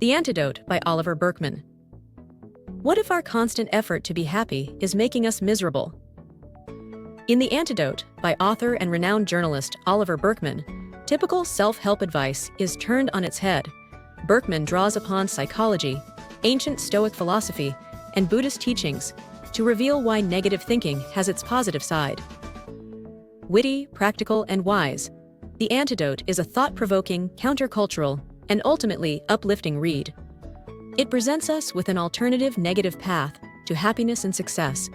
The Antidote by Oliver Burkeman. What if our constant effort to be happy is making us miserable? In The Antidote by author and renowned journalist Oliver Burkeman, typical self-help advice is turned on its head. Burkeman draws upon psychology, ancient Stoic philosophy, and Buddhist teachings to reveal why negative thinking has its positive side. Witty, practical, and wise, The Antidote is a thought-provoking, countercultural, and ultimately uplifting read. It presents us with an alternative negative path to happiness and success,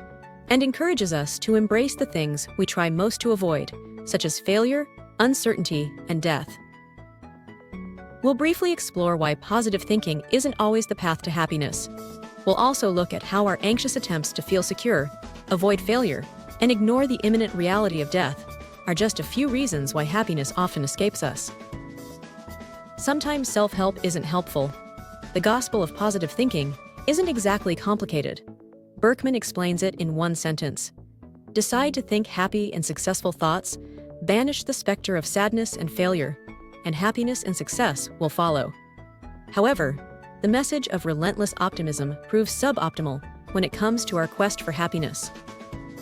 and encourages us to embrace the things we try most to avoid, such as failure, uncertainty, and death. We'll briefly explore why positive thinking isn't always the path to happiness. We'll also look at how our anxious attempts to feel secure, avoid failure, and ignore the imminent reality of death are just a few reasons why happiness often escapes us. Sometimes self-help isn't helpful. The gospel of positive thinking isn't exactly complicated. Burkeman explains it in one sentence. Decide to think happy and successful thoughts, banish the specter of sadness and failure, and happiness and success will follow. However, the message of relentless optimism proves suboptimal when it comes to our quest for happiness.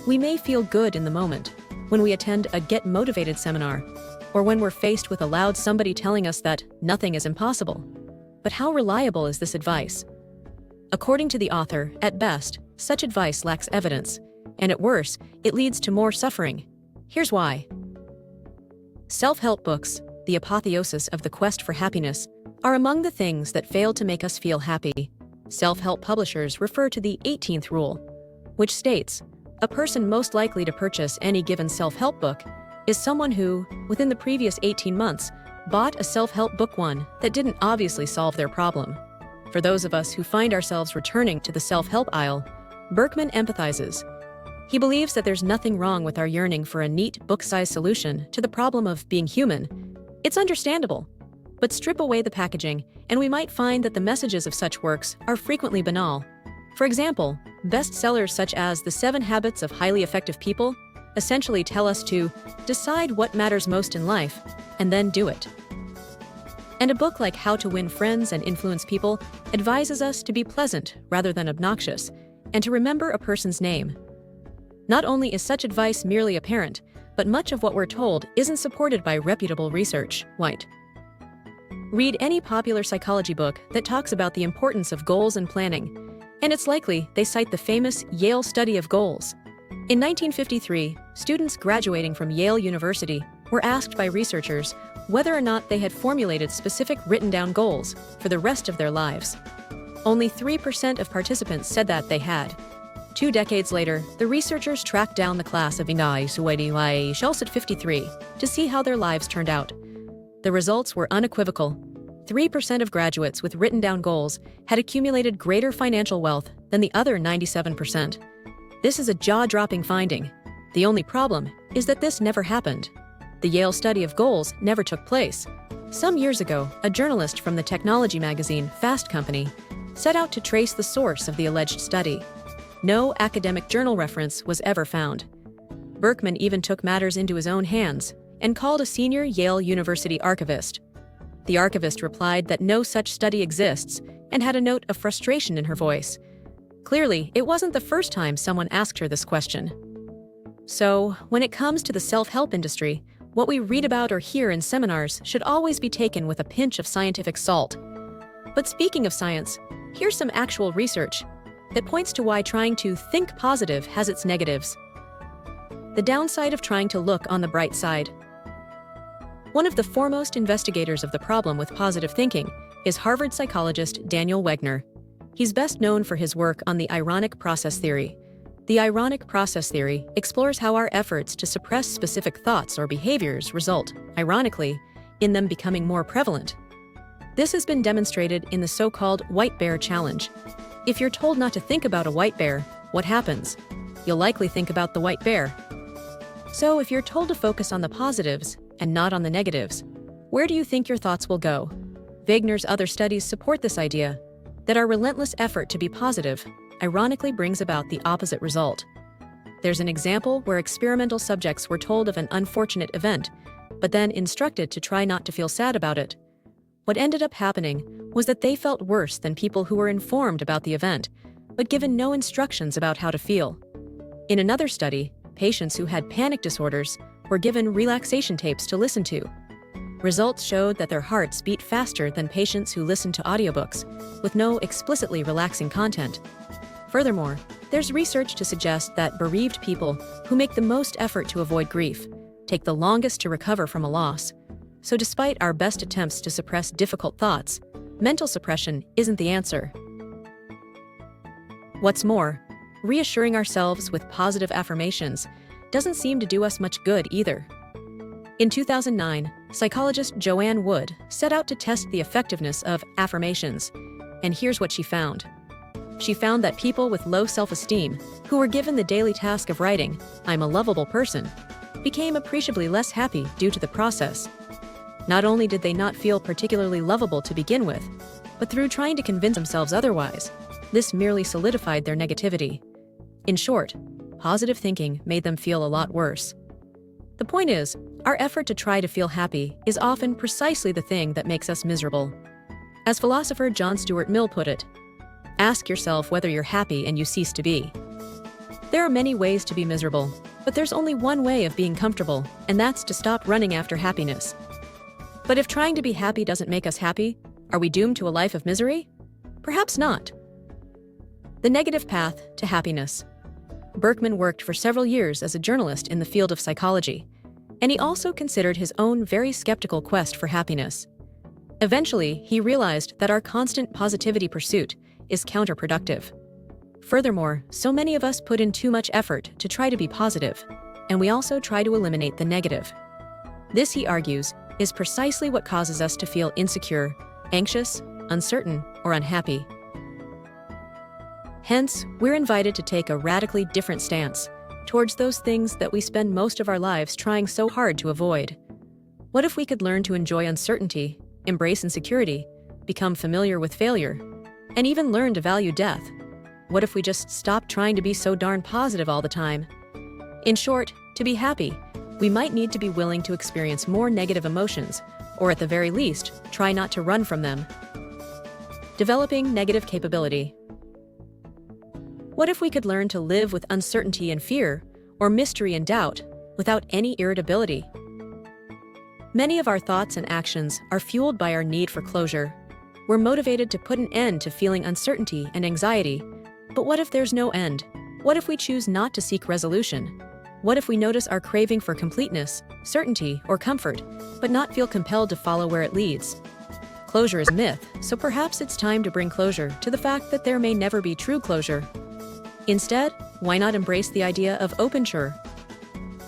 We may feel good in the moment, when we attend a Get Motivated seminar, or when we're faced with a loud somebody telling us that nothing is impossible. But how reliable is this advice? According to the author, at best, such advice lacks evidence, and at worst, it leads to more suffering. Here's why. Self-help books, the apotheosis of the quest for happiness, are among the things that fail to make us feel happy. Self-help publishers refer to the 18th rule, which states, a person most likely to purchase any given self-help book is someone who, within the previous 18 months, bought a self-help book one that didn't obviously solve their problem. For those of us who find ourselves returning to the self-help aisle, Burkeman empathizes. He believes that there's nothing wrong with our yearning for a neat, book-sized solution to the problem of being human. It's understandable. But strip away the packaging, and we might find that the messages of such works are frequently banal. For example, bestsellers such as The 7 Habits of Highly Effective People essentially tell us to decide what matters most in life, and then do it. And a book like How to Win Friends and Influence People advises us to be pleasant rather than obnoxious, and to remember a person's name. Not only is such advice merely apparent, but much of what we're told isn't supported by reputable research. White. Read any popular psychology book that talks about the importance of goals and planning, and it's likely they cite the famous Yale study of goals. In 1953, students graduating from Yale University were asked by researchers whether or not they had formulated specific written-down goals for the rest of their lives. Only 3% of participants said that they had. 2 decades later, the researchers tracked down the class of at 53 to see how their lives turned out. The results were unequivocal. 3% of graduates with written-down goals had accumulated greater financial wealth than the other 97%. This is a jaw-dropping finding. The only problem is that this never happened. The Yale study of goals never took place. Some years ago, a journalist from the technology magazine Fast Company set out to trace the source of the alleged study. No academic journal reference was ever found. Burkeman even took matters into his own hands and called a senior Yale University archivist. The archivist replied that no such study exists and had a note of frustration in her voice. Clearly, it wasn't the first time someone asked her this question. So, when it comes to the self-help industry, what we read about or hear in seminars should always be taken with a pinch of scientific salt. But speaking of science, here's some actual research that points to why trying to think positive has its negatives. The downside of trying to look on the bright side. One of the foremost investigators of the problem with positive thinking is Harvard psychologist Daniel Wegner. He's best known for his work on the ironic process theory. The ironic process theory explores how our efforts to suppress specific thoughts or behaviors result, ironically, in them becoming more prevalent. This has been demonstrated in the so-called white bear challenge. If you're told not to think about a white bear, what happens? You'll likely think about the white bear. So if you're told to focus on the positives and not on the negatives, where do you think your thoughts will go? Wegner's other studies support this idea, that our relentless effort to be positive ironically brings about the opposite result. There's an example where experimental subjects were told of an unfortunate event, but then instructed to try not to feel sad about it. What ended up happening was that they felt worse than people who were informed about the event, but given no instructions about how to feel. In another study, patients who had panic disorders were given relaxation tapes to listen to. Results showed that their hearts beat faster than patients who listened to audiobooks, with no explicitly relaxing content. Furthermore, there's research to suggest that bereaved people who make the most effort to avoid grief take the longest to recover from a loss. So despite our best attempts to suppress difficult thoughts, mental suppression isn't the answer. What's more, reassuring ourselves with positive affirmations doesn't seem to do us much good either. In 2009, psychologist Joanne Wood set out to test the effectiveness of affirmations, and here's what she found. She found that people with low self-esteem, who were given the daily task of writing, "I'm a lovable person," became appreciably less happy due to the process. Not only did they not feel particularly lovable to begin with, but through trying to convince themselves otherwise, this merely solidified their negativity. In short, positive thinking made them feel a lot worse. The point is, our effort to try to feel happy is often precisely the thing that makes us miserable. As philosopher John Stuart Mill put it, ask yourself whether you're happy and you cease to be. There are many ways to be miserable, but there's only one way of being comfortable, and that's to stop running after happiness. But if trying to be happy doesn't make us happy, are we doomed to a life of misery? Perhaps not. The negative path to happiness. Burkeman worked for several years as a journalist in the field of psychology, and he also considered his own very skeptical quest for happiness. Eventually, he realized that our constant positivity pursuit is counterproductive. Furthermore, so many of us put in too much effort to try to be positive, and we also try to eliminate the negative. This, he argues, is precisely what causes us to feel insecure, anxious, uncertain, or unhappy. Hence, we're invited to take a radically different stance towards those things that we spend most of our lives trying so hard to avoid. What if we could learn to enjoy uncertainty, embrace insecurity, become familiar with failure, and even learn to value death? What if we just stopped trying to be so darn positive all the time? In short, to be happy, we might need to be willing to experience more negative emotions, or at the very least, try not to run from them. Developing negative capability. What if we could learn to live with uncertainty and fear, or mystery and doubt, without any irritability? Many of our thoughts and actions are fueled by our need for closure. We're motivated to put an end to feeling uncertainty and anxiety. But what if there's no end? What if we choose not to seek resolution? What if we notice our craving for completeness, certainty, or comfort, but not feel compelled to follow where it leads? Closure is a myth, so perhaps it's time to bring closure to the fact that there may never be true closure. Instead, why not embrace the idea of openture?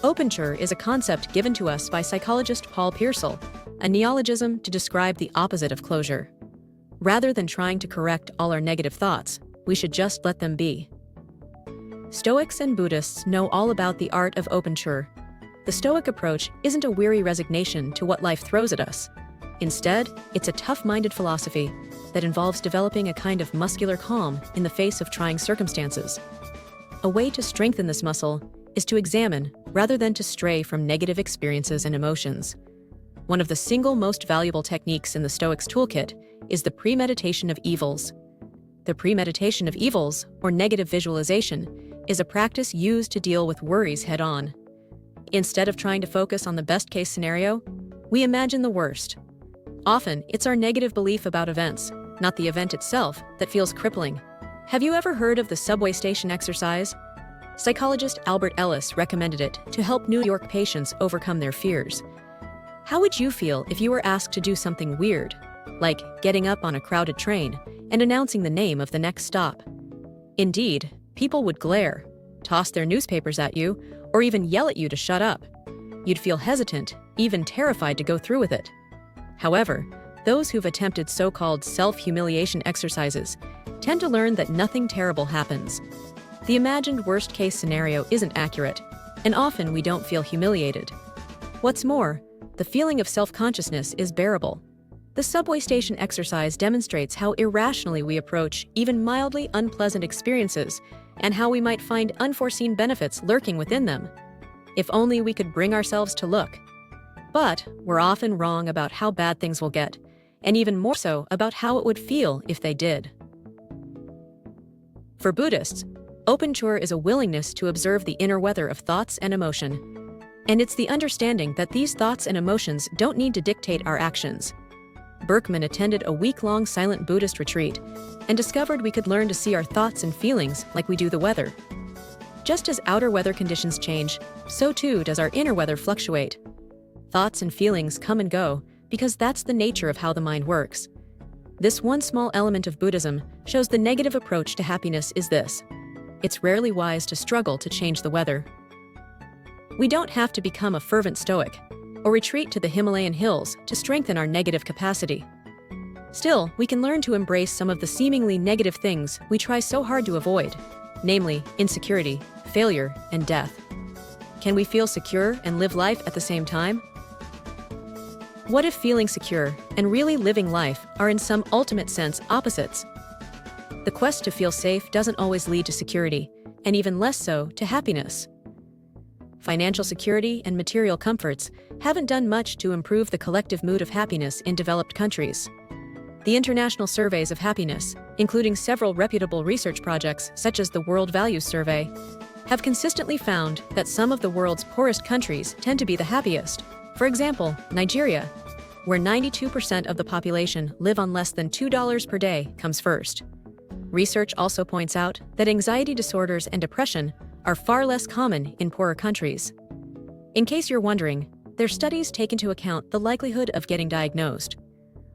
Openture is a concept given to us by psychologist Paul Pearsall, a neologism to describe the opposite of closure. Rather than trying to correct all our negative thoughts, we should just let them be. Stoics and Buddhists know all about the art of openture. The Stoic approach isn't a weary resignation to what life throws at us. Instead, it's a tough-minded philosophy that involves developing a kind of muscular calm in the face of trying circumstances. A way to strengthen this muscle is to examine rather than to stray from negative experiences and emotions. One of the single most valuable techniques in the Stoics' toolkit is the premeditation of evils. The premeditation of evils, or negative visualization, is a practice used to deal with worries head-on. Instead of trying to focus on the best-case scenario, we imagine the worst. Often, it's our negative belief about events, not the event itself, that feels crippling. Have you ever heard of the subway station exercise? Psychologist Albert Ellis recommended it to help New York patients overcome their fears. How would you feel if you were asked to do something weird, like getting up on a crowded train and announcing the name of the next stop? Indeed, people would glare, toss their newspapers at you, or even yell at you to shut up. You'd feel hesitant, even terrified to go through with it. However, those who've attempted so-called self-humiliation exercises tend to learn that nothing terrible happens. The imagined worst-case scenario isn't accurate, and often we don't feel humiliated. What's more, the feeling of self-consciousness is bearable. The subway station exercise demonstrates how irrationally we approach even mildly unpleasant experiences and how we might find unforeseen benefits lurking within them. If only we could bring ourselves to look. But we're often wrong about how bad things will get, and even more so about how it would feel if they did. For Buddhists, openture is a willingness to observe the inner weather of thoughts and emotion. And it's the understanding that these thoughts and emotions don't need to dictate our actions. Burkeman attended a week-long silent Buddhist retreat and discovered we could learn to see our thoughts and feelings like we do the weather. Just as outer weather conditions change, so too does our inner weather fluctuate. Thoughts and feelings come and go because that's the nature of how the mind works. This one small element of Buddhism shows the negative approach to happiness is this: it's rarely wise to struggle to change the weather. We don't have to become a fervent stoic or retreat to the Himalayan hills to strengthen our negative capacity. Still, we can learn to embrace some of the seemingly negative things we try so hard to avoid, namely insecurity, failure, and death. Can we feel secure and live life at the same time? What if feeling secure and really living life are in some ultimate sense opposites? The quest to feel safe doesn't always lead to security, and even less so to happiness. Financial security and material comforts haven't done much to improve the collective mood of happiness in developed countries. The international surveys of happiness, including several reputable research projects such as the World Values Survey, have consistently found that some of the world's poorest countries tend to be the happiest. For example, Nigeria, where 92% of the population live on less than $2 per day, comes first. Research also points out that anxiety disorders and depression are far less common in poorer countries. In case you're wondering, their studies take into account the likelihood of getting diagnosed.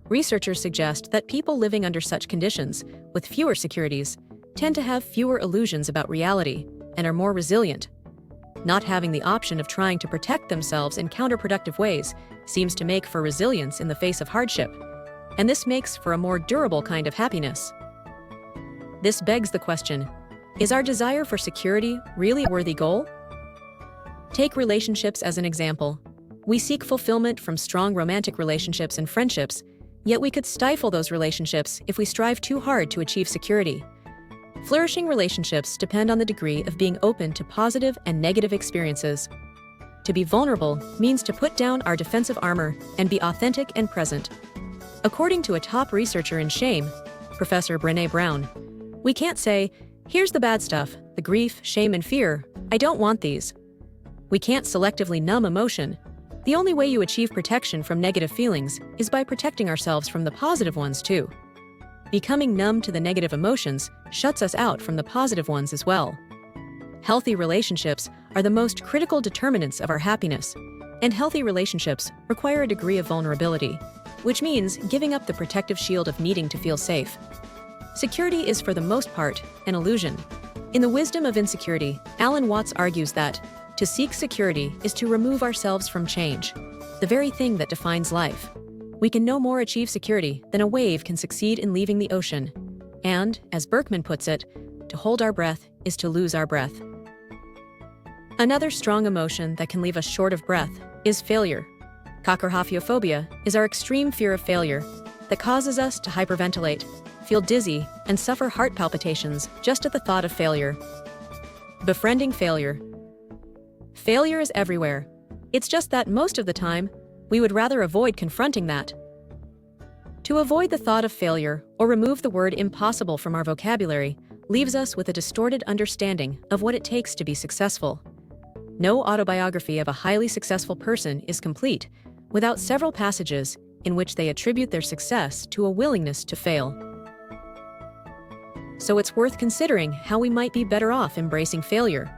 Researchers suggest that people living under such conditions, with fewer securities, tend to have fewer illusions about reality and are more resilient. Not having the option of trying to protect themselves in counterproductive ways seems to make for resilience in the face of hardship, and this makes for a more durable kind of happiness. This begs the question, is our desire for security really a worthy goal? Take relationships as an example. We seek fulfillment from strong romantic relationships and friendships, yet we could stifle those relationships if we strive too hard to achieve security. Flourishing relationships depend on the degree of being open to positive and negative experiences. To be vulnerable means to put down our defensive armor and be authentic and present. According to a top researcher in shame, Professor Brené Brown, we can't say, "Here's the bad stuff, the grief, shame, and fear. I don't want these." We can't selectively numb emotion. The only way you achieve protection from negative feelings is by protecting ourselves from the positive ones too. Becoming numb to the negative emotions shuts us out from the positive ones as well. Healthy relationships are the most critical determinants of our happiness, and healthy relationships require a degree of vulnerability, which means giving up the protective shield of needing to feel safe. Security is for the most part an illusion. In The Wisdom of Insecurity, Alan Watts argues that to seek security is to remove ourselves from change, the very thing that defines life. We can no more achieve security than a wave can succeed in leaving the ocean. And, as Burkeman puts it, to hold our breath is to lose our breath. Another strong emotion that can leave us short of breath is failure. Cockrophobia is our extreme fear of failure that causes us to hyperventilate, feel dizzy, and suffer heart palpitations just at the thought of failure. Befriending failure. Failure is everywhere. It's just that most of the time, we would rather avoid confronting that. To avoid the thought of failure or remove the word impossible from our vocabulary leaves us with a distorted understanding of what it takes to be successful. No autobiography of a highly successful person is complete without several passages in which they attribute their success to a willingness to fail. So it's worth considering how we might be better off embracing failure.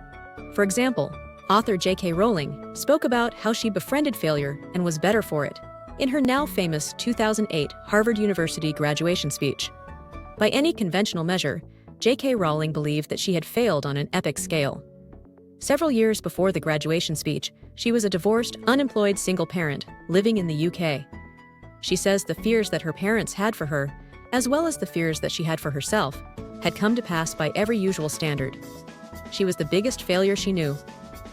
For example, author J.K. Rowling spoke about how she befriended failure and was better for it in her now famous 2008 Harvard University graduation speech. By any conventional measure, J.K. Rowling believed that she had failed on an epic scale. Several years before the graduation speech, she was a divorced, unemployed single parent living in the UK. She says the fears that her parents had for her, as well as the fears that she had for herself, had come to pass by every usual standard. She was the biggest failure she knew,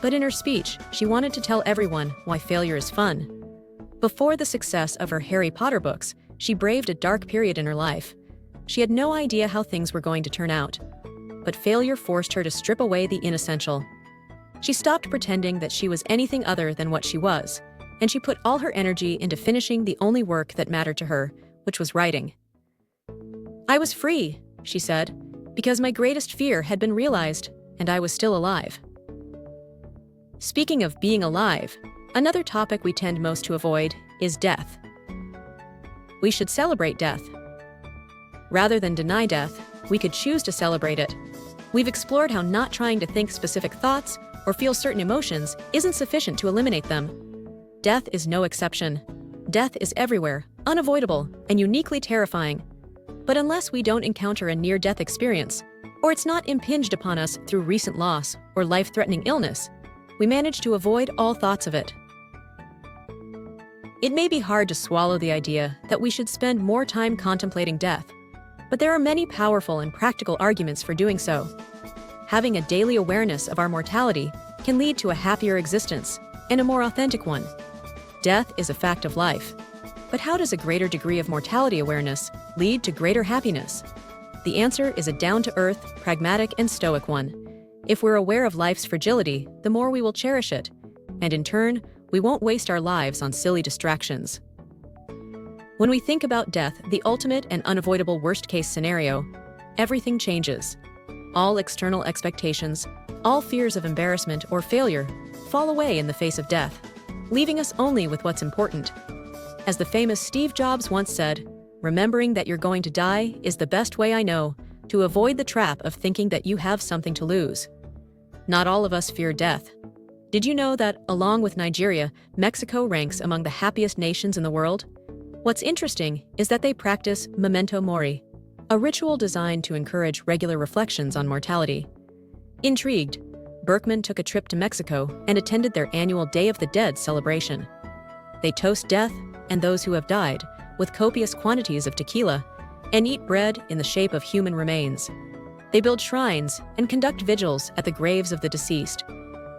but in her speech, she wanted to tell everyone why failure is fun. Before the success of her Harry Potter books, she braved a dark period in her life. She had no idea how things were going to turn out, but failure forced her to strip away the inessential. She stopped pretending that she was anything other than what she was, and she put all her energy into finishing the only work that mattered to her, which was writing. "I was free," she said, "because my greatest fear had been realized, and I was still alive." Speaking of being alive, another topic we tend most to avoid is death. We should celebrate death. Rather than deny death, we could choose to celebrate it. We've explored how not trying to think specific thoughts or feel certain emotions isn't sufficient to eliminate them. Death is no exception. Death is everywhere, unavoidable, and uniquely terrifying. But unless we don't encounter a near-death experience, or it's not impinged upon us through recent loss or life-threatening illness, we manage to avoid all thoughts of it. It may be hard to swallow the idea that we should spend more time contemplating death, but there are many powerful and practical arguments for doing so. Having a daily awareness of our mortality can lead to a happier existence and a more authentic one. Death is a fact of life. But how does a greater degree of mortality awareness lead to greater happiness? The answer is a down-to-earth, pragmatic, and stoic one. If we're aware of life's fragility, the more we will cherish it, and in turn, we won't waste our lives on silly distractions. When we think about death, the ultimate and unavoidable worst-case scenario, everything changes. All external expectations, all fears of embarrassment or failure, fall away in the face of death, leaving us only with what's important. As the famous Steve Jobs once said, "Remembering that you're going to die is the best way I know to avoid the trap of thinking that you have something to lose." Not all of us fear death. Did you know that, along with Nigeria, Mexico ranks among the happiest nations in the world? What's interesting is that they practice memento mori, a ritual designed to encourage regular reflections on mortality. Intrigued, Burkeman took a trip to Mexico and attended their annual Day of the Dead celebration. They toast death and those who have died with copious quantities of tequila and eat bread in the shape of human remains. They build shrines and conduct vigils at the graves of the deceased.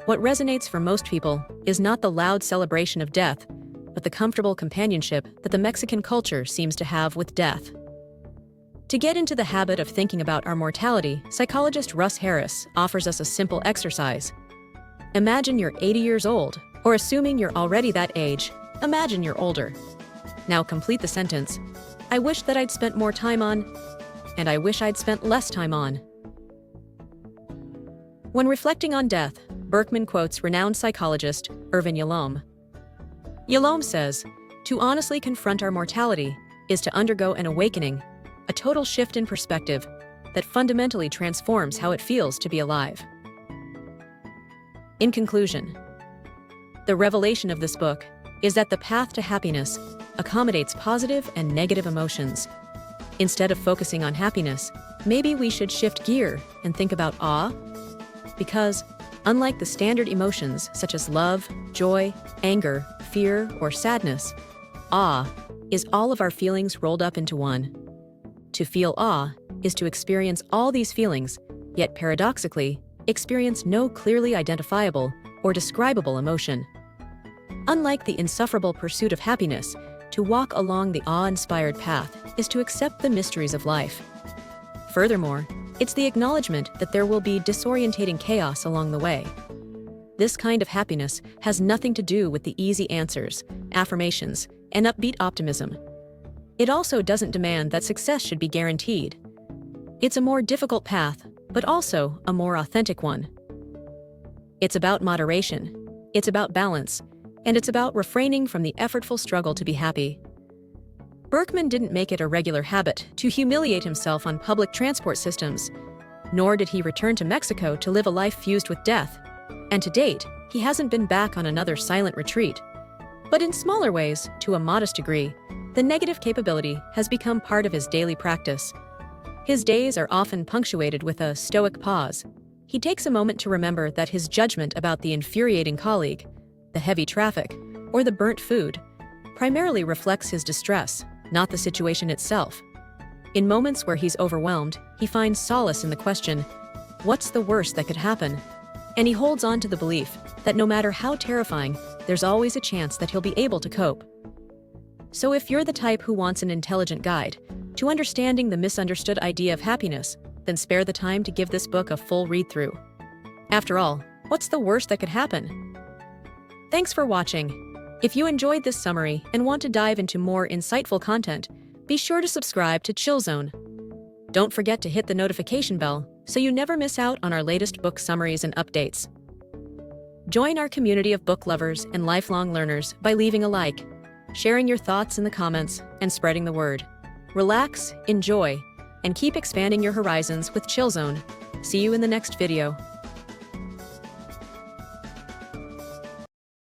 What resonates for most people is not the loud celebration of death, but the comfortable companionship that the Mexican culture seems to have with death. To get into the habit of thinking about our mortality, psychologist Russ Harris offers us a simple exercise. Imagine you're 80 years old, or assuming you're already that age, imagine you're older. Now complete the sentence. I wish that I'd spent more time on, and I wish I'd spent less time on. When reflecting on death, Burkeman quotes renowned psychologist Irvin Yalom. Yalom says, "To honestly confront our mortality is to undergo an awakening, a total shift in perspective that fundamentally transforms how it feels to be alive." In conclusion, the revelation of this book is that the path to happiness accommodates positive and negative emotions. Instead of focusing on happiness, maybe we should shift gear and think about awe, because unlike the standard emotions such as love, joy, anger, fear, or sadness, awe is all of our feelings rolled up into one. To feel awe is to experience all these feelings, yet paradoxically, experience no clearly identifiable or describable emotion. Unlike the insufferable pursuit of happiness, to walk along the awe-inspired path is to accept the mysteries of life. Furthermore, it's the acknowledgement that there will be disorientating chaos along the way. This kind of happiness has nothing to do with the easy answers, affirmations, and upbeat optimism. It also doesn't demand that success should be guaranteed. It's a more difficult path, but also a more authentic one. It's about moderation, it's about balance, and it's about refraining from the effortful struggle to be happy. Burkeman didn't make it a regular habit to humiliate himself on public transport systems, nor did he return to Mexico to live a life fused with death. And to date, he hasn't been back on another silent retreat. But in smaller ways, to a modest degree, the negative capability has become part of his daily practice. His days are often punctuated with a stoic pause. He takes a moment to remember that his judgment about the infuriating colleague, the heavy traffic, or the burnt food primarily reflects his distress, not the situation itself. In moments where he's overwhelmed, he finds solace in the question, what's the worst that could happen? And he holds on to the belief that no matter how terrifying, there's always a chance that he'll be able to cope. So if you're the type who wants an intelligent guide to understanding the misunderstood idea of happiness, then spare the time to give this book a full read-through. After all, what's the worst that could happen? Thanks for watching. If you enjoyed this summary and want to dive into more insightful content, Be sure to subscribe to Chill Zone. Don't forget to hit the notification bell so you never miss out on our latest book summaries and updates. Join our community of book lovers and lifelong learners by leaving a like, sharing your thoughts in the comments, and spreading the word. Relax, enjoy, and keep expanding your horizons with Chill Zone. See you in the next video.